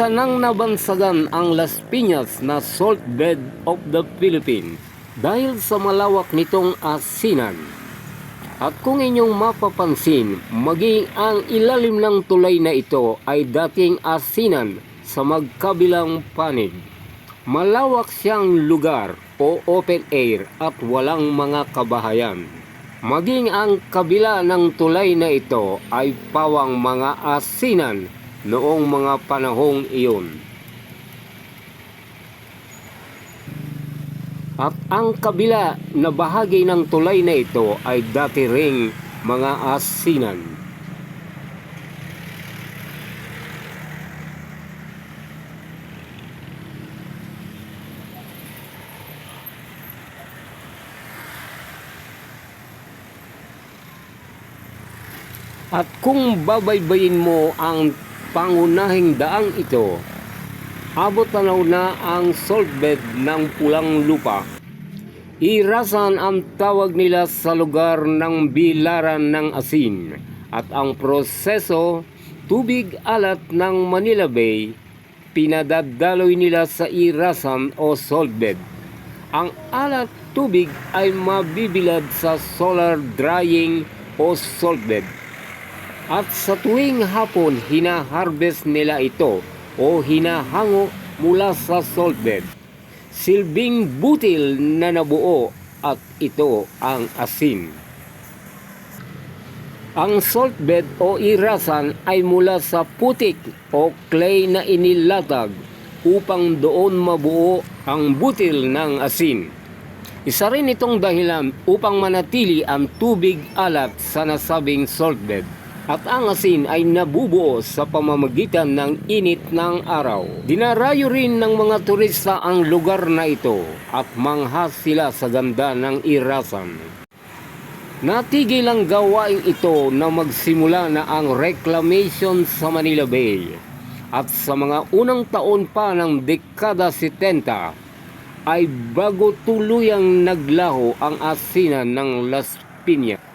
Sanang nabansagan ang Las Piñas na salt bed of the Philippines dahil sa malawak nitong asinan. At kung inyong mapapansin, maging ang ilalim ng tulay na ito ay dating asinan sa magkabilang panig. Malawak siyang lugar o open air at walang mga kabahayan. Maging ang kabila ng tulay na ito ay pawang mga asinan noong mga panahong iyon. At ang kabila na bahagi ng tulay na ito ay dati ring mga asinan. At kung babaybayin mo ang pangunahing daang ito, abot tanaw na ang salt bed ng Pulang Lupa. Irasan ang tawag nila sa lugar ng bilaran ng asin at ang proseso tubig alat ng Manila Bay pinadadaloy nila sa irasan o salt bed. Ang alat tubig ay mabibilad sa solar drying o salt bed. At sa tuwing hapon, hina-harvest nila ito o hinahango mula sa salt bed. Silbing butil na nabuo at ito ang asin. Ang salt bed o irasan ay mula sa putik o clay na inilatag upang doon mabuo ang butil ng asin. Isa rin itong dahilan upang manatili ang tubig alat sa nasabing salt bed. At ang asin ay nabubuo sa pamamagitan ng init ng araw. Dinarayo rin ng mga turista ang lugar na ito at mangha sila sa ganda ng irasan. Natigil ang gawain ito na magsimula na ang reclamation sa Manila Bay. At sa mga unang taon pa ng dekada 70 ay bago tuluyang naglaho ang asinan ng Las Piñas.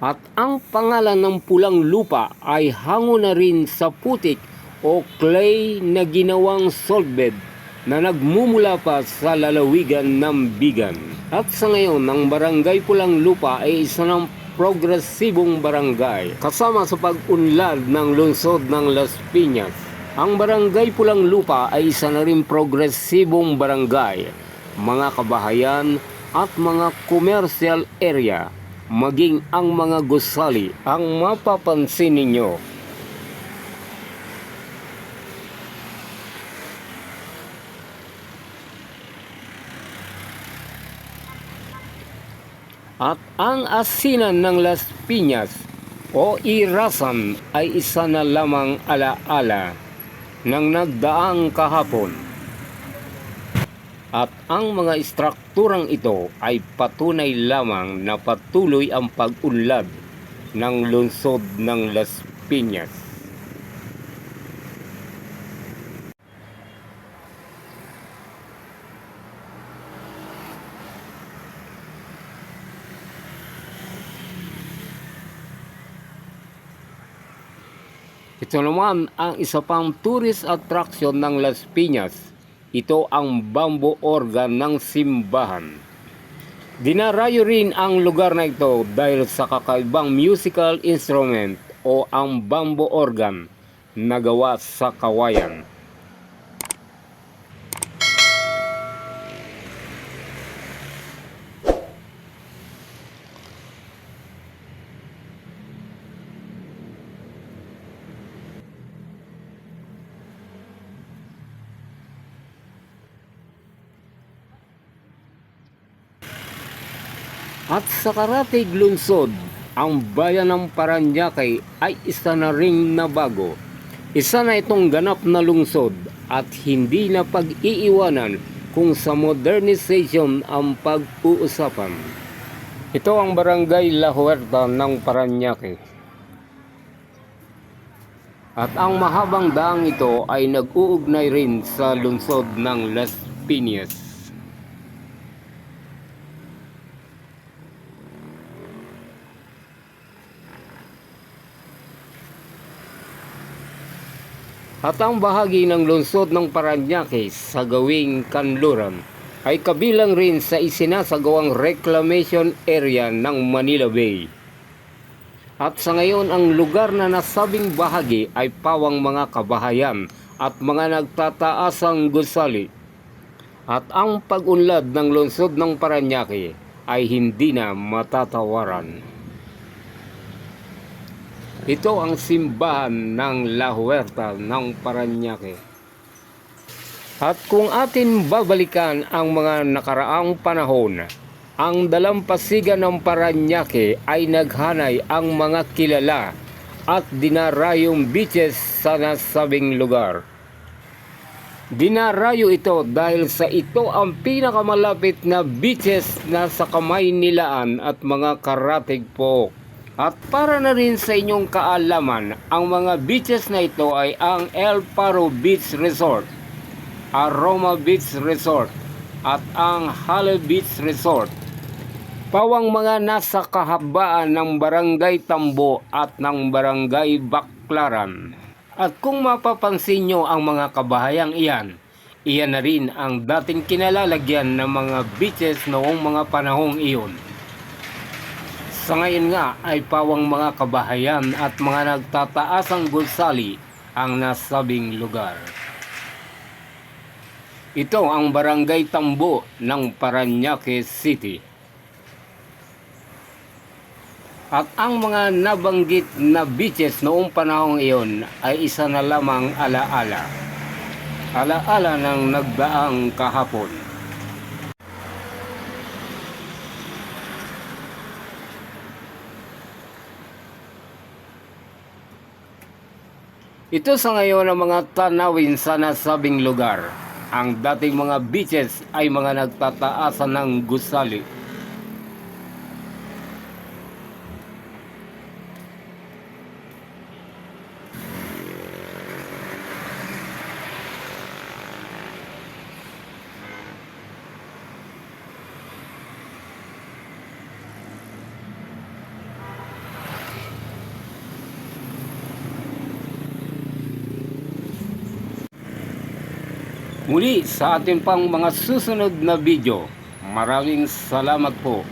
At ang pangalan ng Pulang Lupa ay hango na rin sa putik o clay na ginawang salt bed na nagmumula pa sa lalawigan ng Bigan. At sa ngayon, ang Barangay Pulang Lupa ay isa ng progresibong barangay kasama sa pag-unlad ng lungsod ng Las Piñas. Ang Barangay Pulang Lupa ay isa na rin progresibong barangay, mga kabahayan at mga commercial area. Maging ang mga gusali ang mapapansin ninyo. At ang asinan ng Las Piñas o irasan ay isa na lamang alaala ng nagdaang kahapon. At ang mga istrukturang ito ay patunay lamang na patuloy ang pag-unlad ng lungsod ng Las Piñas. Ito naman ang isa pang tourist attraction ng Las Piñas. Ito ang bamboo organ ng simbahan. Dinarayo rin ang lugar na ito dahil sa kakaibang musical instrument o ang bamboo organ na gawa sa kawayan. At sa karatig lungsod, ang bayan ng Parañaque ay isa na ring nabago. Isa na itong ganap na lungsod at hindi na pag-iiwanan kung sa modernization ang pag-uusapan. Ito ang Barangay La Huerta ng Parañaque. At ang mahabang daang ito ay nag-uugnay rin sa lungsod ng Las Piñas. At ang bahagi ng lungsod ng Parañaque sa gawing kanluran ay kabilang rin sa isinasagawang reclamation area ng Manila Bay. At sa ngayon ang lugar na nasabing bahagi ay pawang mga kabahayan at mga nagtataasang gusali. At ang pag-unlad ng lungsod ng Parañaque ay hindi na matatawaran. Ito ang simbahan ng La Huerta ng Parañaque. At kung atin babalikan ang mga nakaraang panahon, ang dalampasigan ng Parañaque ay naghanay ang mga kilala at dinarayong beaches sa nasabing lugar. Dinarayo ito dahil sa ito ang pinakamalapit na beaches na sa kamay nilaan at mga karatig po. At para na rin sa inyong kaalaman, ang mga beaches na ito ay ang El Paro Beach Resort, Aroma Beach Resort, at ang Hale Beach Resort. Pawang mga nasa kahabaan ng Barangay Tambo at ng Barangay Baclaran. At kung mapapansin nyo ang mga kabahayang iyan na rin ang dating kinalalagyan ng mga beaches noong mga panahong iyon. Sa ngayon nga ay pawang mga kabahayan at mga nagtataasang gusali ang nasabing lugar. Ito ang Barangay Tambo ng Parañaque City. At ang mga nabanggit na beaches noong panahong iyon ay isa na lamang alaala. Alaala ng nagdaang kahapon. Ito sa ngayon ang mga tanawin sa nasabing lugar. Ang dating mga beaches ay mga nagtataasan ng gusali. Muli sa ating pang mga susunod na video. Maraming salamat po.